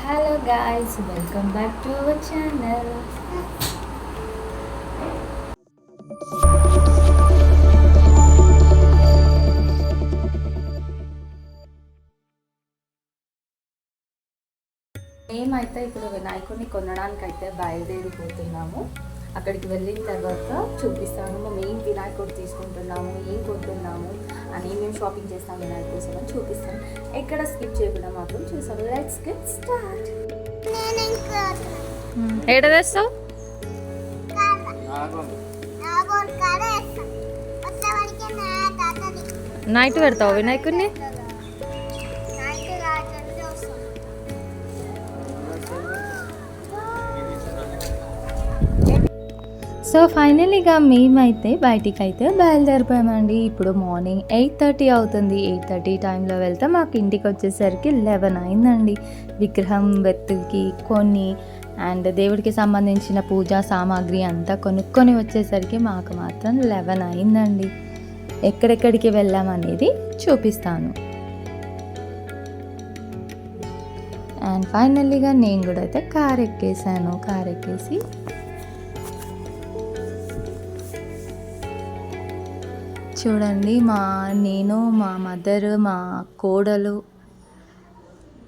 Hello guys, welcome back to our channel. మేమైతే ఇప్పుడు వినాయకుడిని కొనడానికి అయితే బయలుదేరిపోతున్నాము. అక్కడికి వెళ్ళిన తర్వాత చూపిస్తాను. మేము ఏం వినాయకుడు తీసుకుంటున్నాము, ఏం కొంటున్నాము అని, మేము షాపింగ్ చేస్తాం వినాయకుడి కోసం అని చూపిస్తాను. ఎక్కడ స్కిప్ చేయకుండా మాత్రం చూసాము. Let's get start. ఏడ తెస్తావు? నైట్ పెడతావు వినాయకుడిని? సో ఫైనలీగా మేమైతే బయటికి అయితే బయలుదేరిపోయామండి. ఇప్పుడు మార్నింగ్ 8:30 అవుతుంది. 8:30 టైంలో వెళ్తే మాకు ఇంటికి వచ్చేసరికి 11 అయిందండి. విగ్రహం వెతుకి కొన్ని అండ్ దేవుడికి సంబంధించిన పూజా సామాగ్రి అంతా కొనుక్కొని వచ్చేసరికి మాకు మాత్రం 11 అయిందండి. ఎక్కడెక్కడికి వెళ్ళామనేది చూపిస్తాను. అండ్ ఫైనల్లీగా నేను కూడా అయితే కార్ ఎక్కేసాను. కార్ ఎక్కేసి చూడండి, నేను మా మదర్, మా కోడలు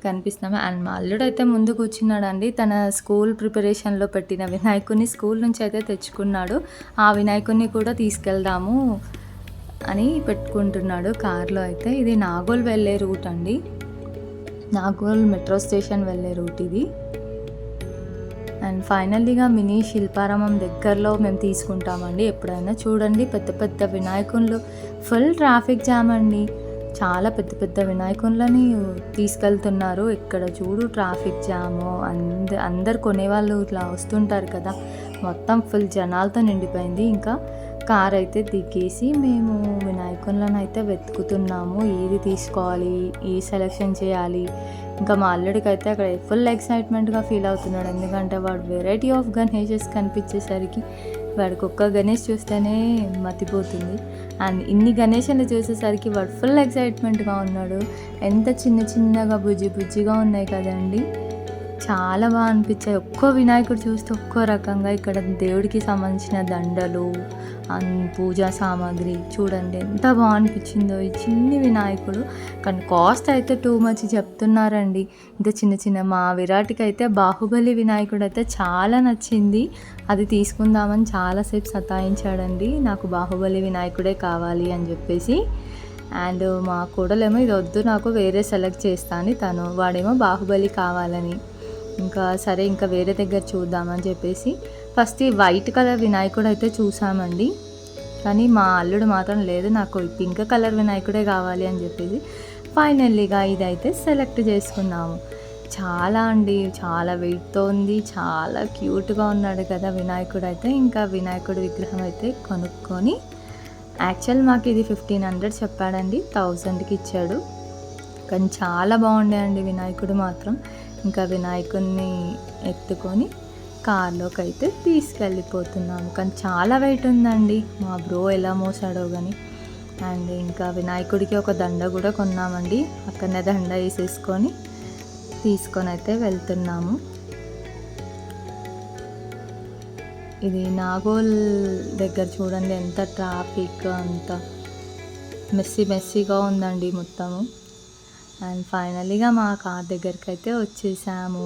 కనిపిస్తున్నాము. అండ్ మా అల్లుడు అయితే ముందు కూర్చున్నాడండి. తన స్కూల్ ప్రిపరేషన్లో పెట్టిన వినాయకుడిని స్కూల్ నుంచి అయితే తెచ్చుకున్నాడు. ఆ వినాయకుడిని కూడా తీసుకెళ్దాము అని పెట్టుకుంటున్నాడు కార్లో. అయితే ఇది నాగోల్ వెళ్ళే రూట్ అండి. నాగోల్ మెట్రో స్టేషన్ వెళ్ళే రూట్ ఇది. అండ్ ఫైనల్లీగా మినీ శిల్పారామం దగ్గరలో మేము తీసుకుంటామండి. ఎప్పుడైనా చూడండి, పెద్ద పెద్ద వినాయకుళ్ళు, ఫుల్ ట్రాఫిక్ జామ్ అండి. చాలా పెద్ద పెద్ద వినాయకులని తీసుకెళ్తున్నారు. ఇక్కడ చూడు ట్రాఫిక్ జాము, అందరు కొనేవాళ్ళు ఇట్లా వస్తుంటారు కదా, మొత్తం ఫుల్ జనాలతో నిండిపోయింది. ఇంకా కార్ అయితే దిగేసి మేము వినాయకులను అయితే వెతుకుతున్నాము. ఏది తీసుకోవాలి, ఏ సెలెక్షన్ చేయాలి. ఇంకా మా అల్లుడికి అయితే అక్కడ ఫుల్ ఎక్సైట్మెంట్గా ఫీల్ అవుతున్నాడు. ఎందుకంటే వాడు వెరైటీ ఆఫ్ గణేషెస్ కనిపించేసరికి వాడికి ఒక్క గణేష్ చూస్తేనే మతిపోతుంది. అండ్ ఇన్ని గణేషులు చూసేసరికి వాడు ఫుల్ ఎక్సైట్మెంట్గా ఉన్నాడు. ఎంత చిన్న చిన్నగా బుజ్జి బుజ్జిగా ఉన్నాయి కదండి, చాలా బాగా అనిపించాయి. ఒక్కో వినాయకుడు చూస్తే ఒక్కో రకంగా. ఇక్కడ దేవుడికి సంబంధించిన దండలు, పూజా సామాగ్రి చూడండి ఎంత బాగా అనిపించిందో ఈ చిన్ని వినాయకుడు. కానీ కాస్ట్ అయితే టూ మచ్ చెప్తున్నారండి. ఇంత చిన్న చిన్న మా విరాట్కి అయితే బాహుబలి వినాయకుడు అయితే చాలా నచ్చింది. అది తీసుకుందామని చాలాసేపు సతాయించాడండి. నాకు బాహుబలి వినాయకుడే కావాలి అని చెప్పేసి. అండ్ మా కూడలేమో ఇది వద్దు, నాకు వేరే సెలెక్ట్ చేస్తా అని తను, వాడేమో బాహుబలి కావాలని. ఇంకా సరే ఇంకా వేరే దగ్గర చూద్దామని చెప్పేసి ఫస్ట్ ఈ వైట్ కలర్ వినాయకుడు అయితే చూసామండి. కానీ మా అల్లుడు మాత్రం లేదు, నాకు పింక్ కలర్ వినాయకుడే కావాలి అని చెప్పేసి ఫైనల్లీగా ఇదైతే సెలెక్ట్ చేసుకున్నాము. చాలా అండి, చాలా వెయిట్తో ఉంది, చాలా క్యూట్గా ఉన్నాడు కదా వినాయకుడు అయితే. ఇంకా వినాయకుడు విగ్రహం అయితే కొనుక్కొని, యాక్చువల్ మాకు ఇది 1500 చెప్పాడండి, 1000కి ఇచ్చాడు. కానీ చాలా బాగుండే అండి వినాయకుడు మాత్రం. ఇంకా వినాయకుడిని ఎత్తుకొని కార్లోకి అయితే తీసుకెళ్ళిపోతున్నాము. కానీ చాలా వెయిట్ ఉందండి, మా బ్రో ఎలా మోసాడో కానీ. అండ్ ఇంకా వినాయకుడికి ఒక దండ కూడా కొన్నామండి. అక్కడనే దండ వేసేసుకొని తీసుకొని అయితే వెళ్తున్నాము. ఇది నాగోల్ దగ్గర చూడండి ఎంత ట్రాఫిక్, అంత మెస్సీగా ఉందండి మొత్తము. అండ్ ఫైనలీగా మా కార్ దగ్గరికి అయితే వచ్చేసాము.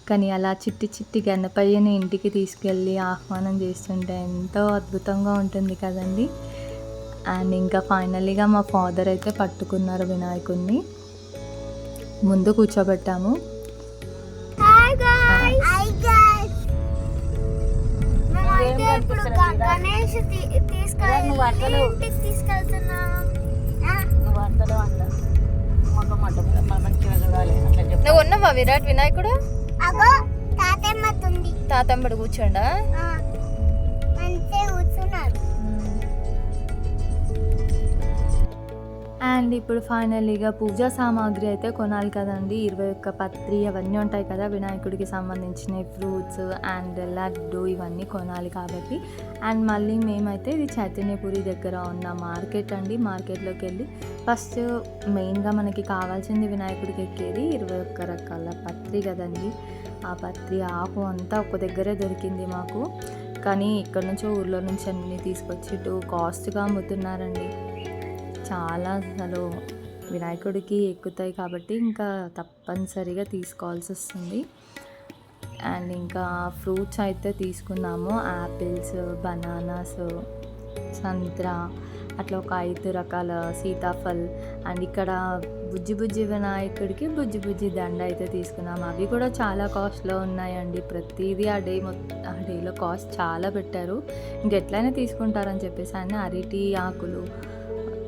కానీ అలా చిట్టి చిట్టి గణపయ్యని ఇంటికి తీసుకెళ్ళి ఆహ్వానం చేస్తుంటే ఎంతో అద్భుతంగా ఉంటుంది కదండి. అండ్ ఇంకా ఫైనలీగా మా ఫాదర్ అయితే పట్టుకున్నారు వినాయకుడిని, ముందు కూర్చోబెట్టాము. నువ్వు ఉన్నావా విరాట్ వినాయకుడు? తాతమ్మడు కూర్చోండా? అండ్ ఇప్పుడు ఫైనలీగా పూజా సామాగ్రి అయితే కొనాలి కదండి. 21 పత్రి అవన్నీ ఉంటాయి కదా వినాయకుడికి సంబంధించిన ఫ్రూట్స్ అండ్ లడ్డు ఇవన్నీ కొనాలి కాబట్టి. అండ్ మళ్ళీ మేమైతే ఇది చైతన్యపురి దగ్గర ఉన్న మార్కెట్ అండి. మార్కెట్లోకి వెళ్ళి ఫస్ట్ మెయిన్గా మనకి కావాల్సింది వినాయకుడికి ఎక్కేది 21 రకాల పత్రి కదండి. ఆ పత్రి ఆకు అంతా ఒక దగ్గరే దొరికింది మాకు. కానీ ఇక్కడ నుంచో ఊర్లో నుంచి అన్నీ తీసుకొచ్చి కాస్ట్గా అమ్ముతున్నారండి. చాలా అసలు వినాయకుడికి ఎక్కుతాయి కాబట్టి ఇంకా తప్పనిసరిగా తీసుకోవాల్సి వస్తుంది. అండ్ ఇంకా ఫ్రూట్స్ అయితే తీసుకున్నాము. యాపిల్స్, బనానాస్, సంత్రా, అట్లా ఒక 5 రకాల సీతాఫల్. అండ్ ఇక్కడ బుజ్జి వినాయకుడికి బుజ్జి దండ అయితే తీసుకున్నాము. అవి కూడా చాలా కాస్ట్లో ఉన్నాయండి. ప్రతిదీ ఆ డేలో కాస్ట్ చాలా పెట్టారు. ఇంకెట్లయినా తీసుకుంటారని చెప్పేసి అన్నీ అరటి ఆకులు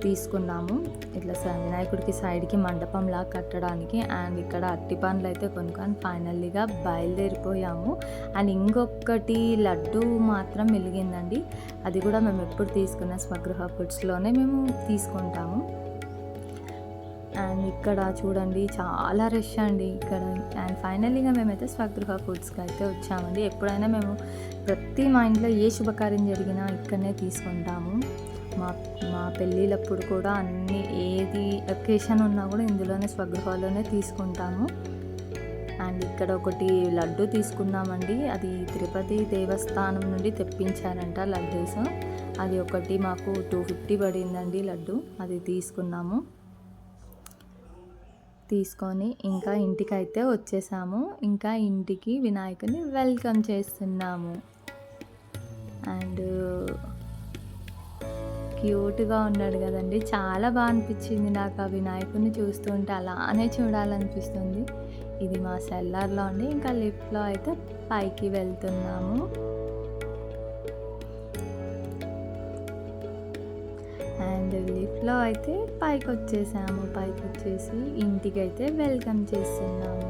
తీసుకున్నాము. ఇట్లా వినాయకుడికి సైడ్కి మండపంలా కట్టడానికి. అండ్ ఇక్కడ అట్టి పండ్లు అయితే కొనుక్కొని ఫైనల్లీగా బయలుదేరిపోయాము. అండ్ ఇంకొకటి లడ్డు మాత్రం వెలిగిందండి. అది కూడా మేము ఎప్పుడు తీసుకున్న స్వగృహ ఫుడ్స్లోనే మేము తీసుకుంటాము. అండ్ ఇక్కడ చూడండి చాలా రష్ అండి ఇక్కడ. అండ్ ఫైనల్లీగా మేమైతే స్వగృహ ఫుడ్స్కి అయితే వచ్చామండి. ఎప్పుడైనా మేము మా ఇంట్లో ఏ శుభకార్యం జరిగినా ఇక్కడనే తీసుకుంటాము. మా పెళ్ళిళ్ళప్పుడు కూడా అన్నీ ఏది ఒకేషన్ ఉన్నా కూడా ఇందులోనే స్వగృహాల్లోనే తీసుకుంటాము. అండ్ ఇక్కడ ఒకటి లడ్డు తీసుకున్నామండి. అది తిరుపతి దేవస్థానం నుండి తెప్పించారంట లడ్డూస్. అది ఒకటి మాకు 250 పడిందండి లడ్డు. అది తీసుకున్నాము. తీసుకొని ఇంకా ఇంటికైతే వచ్చేసాము. ఇంకా ఇంటికి వినాయకుని వెల్కమ్ చేస్తున్నాము. అండ్ క్యూట్గా ఉన్నాడు కదండి. చాలా బాగా అనిపించింది నాకు ఆ వినాయకుడిని చూస్తుంటే. అలానే చూడాలనిపిస్తుంది. ఇది మా సెల్లార్లో అండి. ఇంకా లిఫ్ట్లో అయితే పైకి వెళ్తున్నాము. అండ్ లిఫ్ట్లో అయితే పైకి వచ్చేసాము. పైకి వచ్చేసి ఇంటికి అయితే వెల్కమ్ చేస్తున్నాము.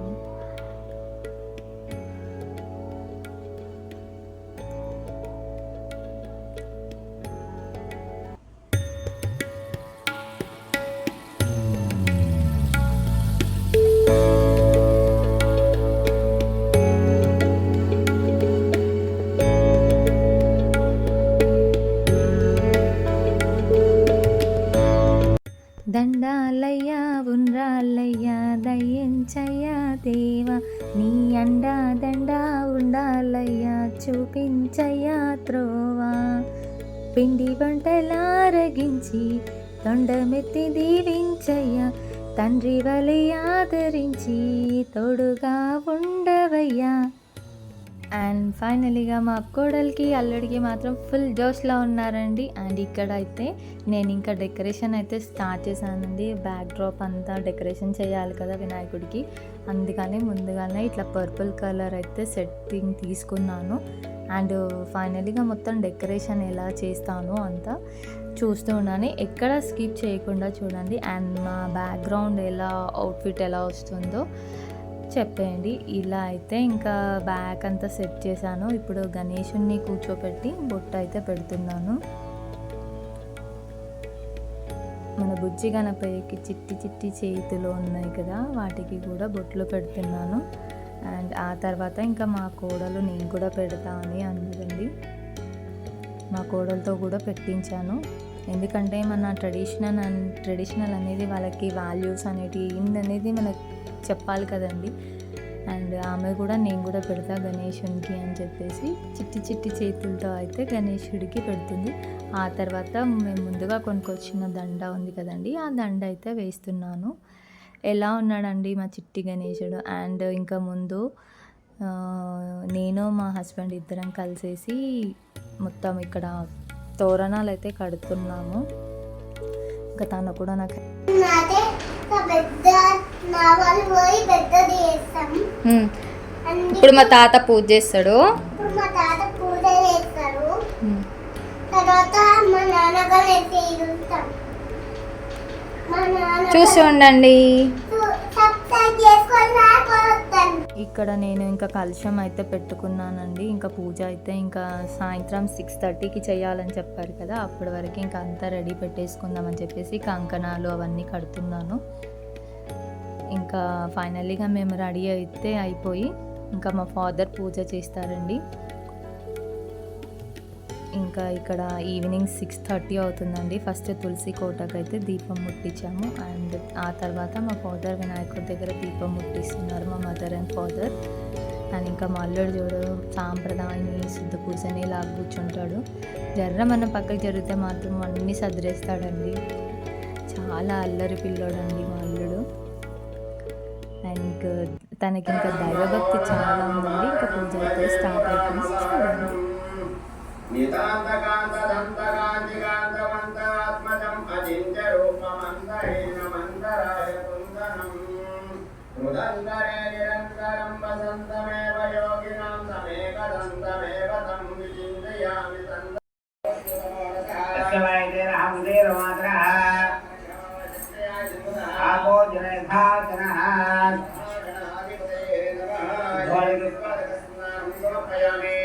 దండాలయ్యా ఉండ్రాలయ్యా దయ్యంచయ్యా దేవా, నీ అండా దండా ఉండాలయ్యా చూపించయ్యా త్రోవా. పిండి వంటలారగించి తొండమెత్తి దీవించయ్యా, తండ్రి వలె ఆదరించి తోడుగా ఉండవయ్యా. అండ్ ఫైనలీగా మా కోడలికి అల్లుడికి మాత్రం ఫుల్ జోష్లో ఉన్నారండి. అండ్ ఇక్కడ అయితే నేను ఇంకా డెకరేషన్ అయితే స్టార్ట్ చేశానండి. బ్యాక్ డ్రాప్ అంతా డెకరేషన్ చేయాలి కదా వినాయకుడికి. అందుకని ముందుగానే ఇట్లా పర్పుల్ కలర్ అయితే సెట్టింగ్ తీసుకున్నాను. అండ్ ఫైనలీగా మొత్తం డెకరేషన్ ఎలా చేస్తాను అంతా చూస్తూ ఉన్నాను. ఎక్కడ స్కిప్ చేయకుండా చూడండి. అండ్ మా బ్యాక్గ్రౌండ్ అవుట్ఫిట్ ఎలా వస్తుందో చెప్పేయండి. ఇలా అయితే ఇంకా బ్యాక్ అంతా సెట్ చేశాను. ఇప్పుడు గణేషుణ్ణి కూర్చోపెట్టి బొట్టు అయితే పెడుతున్నాను. మన బుజ్జి గణపయ్యకి చిట్టి చేతులు ఉన్నాయి కదా, వాటికి కూడా బొట్లు పెడుతున్నాను. అండ్ ఆ తర్వాత ఇంకా మా కోడలు నేను కూడా పెడతా అని అన్నదండి. మా కోడలతో కూడా పెట్టించాను. ఎందుకంటే మన ట్రెడిషనల్ అనేది వాళ్ళకి వాల్యూస్ అనేటివి ఏందనేది మనకు చెప్పాలి కదండి. అండ్ ఆమె కూడా నేను కూడా పెడతా గణేషునికి అని చెప్పేసి చిట్టి చేతులతో అయితే గణేషుడికి పెడుతుంది. ఆ తర్వాత మేము ముందుగా కొనుక్కొచ్చిన దండ ఉంది కదండి, ఆ దండ అయితే వేస్తున్నాను. ఎలా ఉన్నాడండి మా చిట్టి గణేషుడు. అండ్ ఇంకా ముందు నేను మా హస్బెండ్ ఇద్దరం కలిసేసి మొత్తం ఇక్కడ తోరణాలు అయితే కడుతున్నాము. ఇంకా తను కూడా నాకు ఇప్పుడు మా తాత పూజ చేస్తాడు. చూసి ఉండండి. ఇక్కడ నేను ఇంకా కలశం అయితే పెట్టుకున్నానండి. ఇంకా పూజ అయితే ఇంకా సాయంత్రం 6:30కి చేయాలని చెప్పారు కదా, అప్పటి వరకు ఇంకా అంతా రెడీ పెట్టేసుకుందామని చెప్పేసి కంకణాలు అవన్నీ కడుతున్నాను. ఇంకా ఫైనల్లీగా మేము రెడీ అయితే అయిపోయి ఇంకా మా ఫాదర్ పూజ చేస్తారండి. ఇంకా ఇక్కడ ఈవినింగ్ 6:30 అవుతుందండి. ఫస్ట్ తులసి కోటకు అయితే దీపం ముట్టించాము. అండ్ ఆ తర్వాత మా ఫాదర్ వినాయకుడి దగ్గర దీపం ముట్టిస్తున్నారు, మా మదర్ అండ్ ఫాదర్. అండ్ ఇంకా మా అల్లుడు చూడు సాంప్రదాయాన్ని శుద్ధ పూజని ఇలా కూర్చుంటాడు. మన పక్కకి జరిగితే మాత్రం అన్నీ సదిరేస్తాడండి. చాలా అల్లరి పిల్లోడండి మా అల్లుడు. అండ్ తనకి ఇంకా దైవభక్తి చాలా ఉందండి. ఇంకా పూజ అయితే స్టార్ట్ అయిపోయింది, చూడండి. నితాంతకాంతదంతకాంతికాంతమంతరాత్మజం అజింత్య రూపమంతరేణ మంతరాయ కుందనం మృదంతరే నిరంతరం వసంతమేవ యోగినాం తమేకదంతమేవ తం విచింతయామి తంత తస్యవైతే రాముదేరమాత్రః ఆపో జనయథాచనః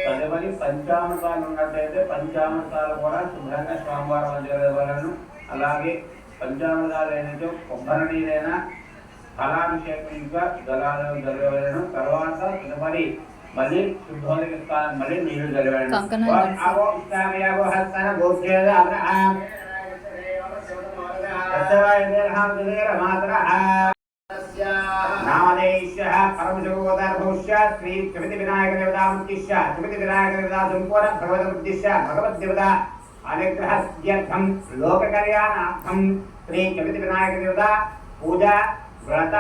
తదుపరి పంచామృతాలు ఉన్నట్టయితే పంచామృతాలు కూడా శుభ్రంగా స్వామివారం చదవలను. అలాగే పంచామృతాలు ఏదైతే కొబ్బరి నీరైనా ఫలాభిషేకం ఇంకా జలాలను చదవలను. తర్వాత తదుపరి మళ్ళీ శుద్ధోదక స్థానం మళ్ళీ నీళ్లు చదివాను. నామదేశ్యః పరమశోదర్భూష్య శ్రీ త్రిపతి వినాయక దేవతాముద్దిశ్య త్రిపతి వినాయక దేవతా సంపూర్ణ భగవదముద్దిశ్య భగవద్దేవత అనుగ్రహస్యర్థం లోక కళ్యాణార్థం శ్రీ త్రిపతి వినాయక దేవత పూజ వ్రత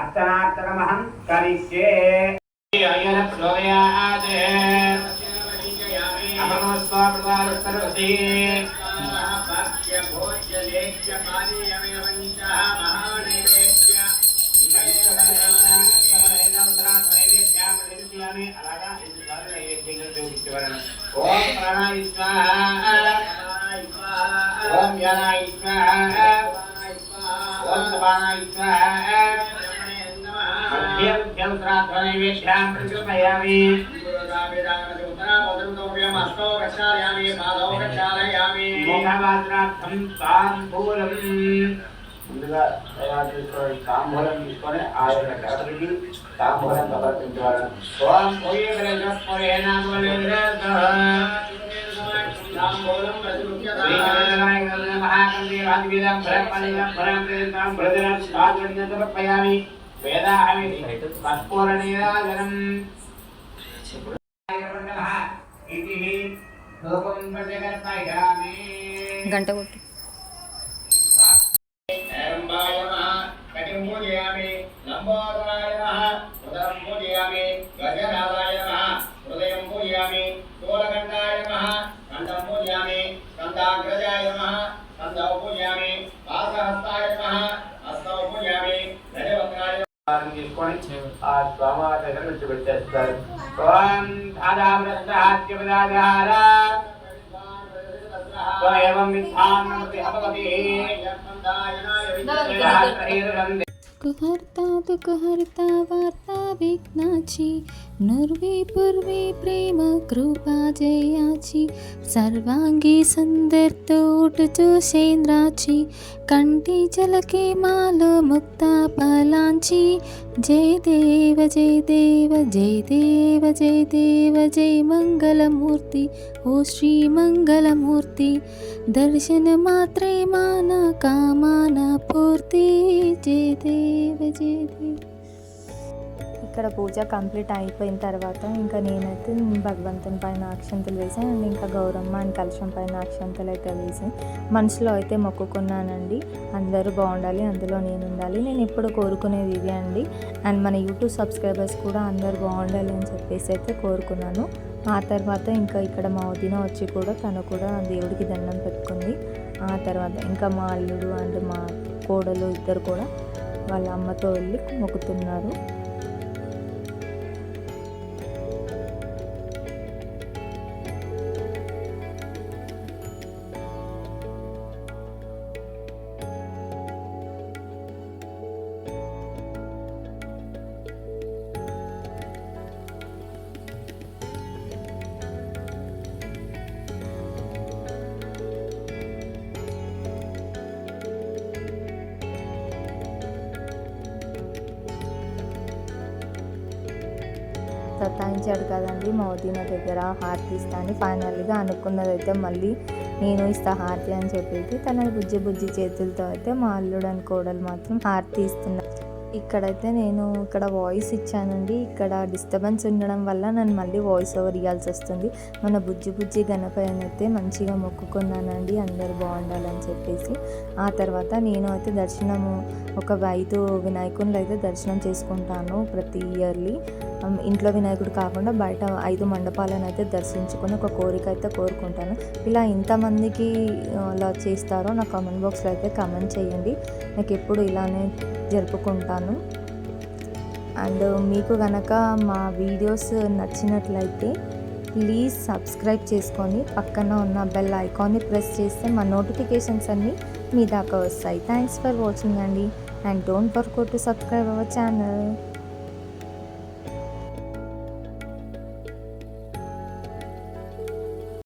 అర్చనార్చనమహం కరిష్యే. అయ్యన ప్రోదయాదే అమనోస్వాప్రదారస్తరవసి భక్ష్య భోజ్య లేఖ్య పానీయమేవంచ మహానైవేద్య అలాగా నైవేద్యంగా చూపించవలను. ఓం ప్రాణాయ స్వాహా, ఓం యానాయ స్వాహా, ఓం సమానాయ స్వాహా. మధ్యం శ్రాద్ధ నైవేద్యాం ప్రతిపయామి. మోక్షవాసనార్థం తాంబూలం. ముందుగా తయారు చేసుకొని తాంబూలం తీసుకొని ఆ యొక్క కథలకి తాంబూలం సమర్పించవాలను. ఓం సమర్పయామి. వేదాహమి కర్పూరనీరాజనం గంట కొట్టు. పూజయామి లంబోదరాయ నమః ఉదరం పూజయామి గజరాజాయ నమః హృదయం పూజయామి స్థూలకంఠాయ నమః కంఠం పూజయామి కంఠాగ్రజాయ నమః కంఠం పూజయామి పాదహస్తాయ నమః హస్తం పూజయామి గజవక్రాయ తీసుకొని ఆ స్వామివారి దగ్గర విడిచిపెట్టేస్తారు. ఓం ధారామృతాద్యపదాధార స్వయం విద్ధానమతి అపవతి दुःखहर्ता दुःखहर्ता वार्ता विघ्नाची नुर्वी पूर्वी प्रेम कृपा जयाची सर्वांगी सुंदर तोट जोशेंद्राची कंठी झलके माल मुक्ता फलांची. जय देव जय देव जय देव जय देव जय मंगलमूर्ति ओ श्री मंगलमूर्ति. दर्शन मात्रे माना कामाना पूर्ति. जय देव जय देव. ఇక్కడ పూజ కంప్లీట్ అయిపోయిన తర్వాత ఇంకా నేనైతే భగవంతుని పైన అక్షంతలు వేసాను. అండ్ ఇంకా గౌరమ్మ అండ్ కలశం పైన అక్షంతలు అయితే వేసి మనసులో అయితే మొక్కుకున్నానండి, అందరూ బాగుండాలి, అందులో నేను ఉండాలి. నేను ఎప్పుడు కోరుకునేది ఇదే అండి. అండ్ మన యూట్యూబ్ సబ్స్క్రైబర్స్ కూడా అందరూ బాగుండాలి అని చెప్పేసి అయితే కోరుకున్నాను. ఆ తర్వాత ఇంకా ఇక్కడ మా వదిన వచ్చి కూడా తను కూడా దేవుడికి దండం పెట్టుకుంది. ఆ తర్వాత ఇంకా మా అల్లుడు అండ్ మా కోడలు ఇద్దరు కూడా వాళ్ళ అమ్మతో వెళ్ళి మొక్కుతున్నారు. సతాయించాడు కదండి మా వదిన దగ్గర హారతి ఇస్తా అని. ఫైనల్గా అనుకున్నదైతే మళ్ళీ నేను ఇస్తా హారతి అని చెప్పేసి తన బుజ్జి బుజ్జి చేతులతో అయితే మా అల్లుడు అని కోడలు మాత్రం హారతి ఇస్తున్నారు. ఇక్కడైతే నేను ఇక్కడ వాయిస్ ఇచ్చానండి. ఇక్కడ డిస్టర్బెన్స్ ఉండడం వల్ల నేను మళ్ళీ వాయిస్ ఓవర్ ఇవ్వాల్సి వస్తుంది. మన బుజ్జి బుజ్జి గణపతిని అయితే మంచిగా మొక్కుకున్నానండి, అందరు బాగుండాలని చెప్పేసి. ఆ తర్వాత నేను అయితే దర్శనము ఒక 5 వినాయకుళ్ళు అయితే దర్శనం చేసుకుంటాను ప్రతి ఇయర్లీ. ఇంట్లో వినాయకుడు కాకుండా బయట 5 మండపాలను అయితే దర్శించుకొని ఒక కోరిక అయితే కోరుకుంటాను. ఇలా ఇంతమందికి అలా చేస్తారో నా కామెంట్ బాక్స్లో అయితే కామెంట్ చేయండి. నాకు ఎప్పుడు ఇలానే జరుపుకుంటాను. అండ్ మీకు కనుక మా వీడియోస్ నచ్చినట్లయితే ప్లీజ్ సబ్స్క్రైబ్ చేసుకొని పక్కన ఉన్న బెల్ ఐకాన్ని ప్రెస్ చేస్తే మా నోటిఫికేషన్స్ అన్నీ మీ దాకా వస్తాయి. థ్యాంక్స్ ఫర్ వాచింగ్ అండి, and don't forget to subscribe our channel.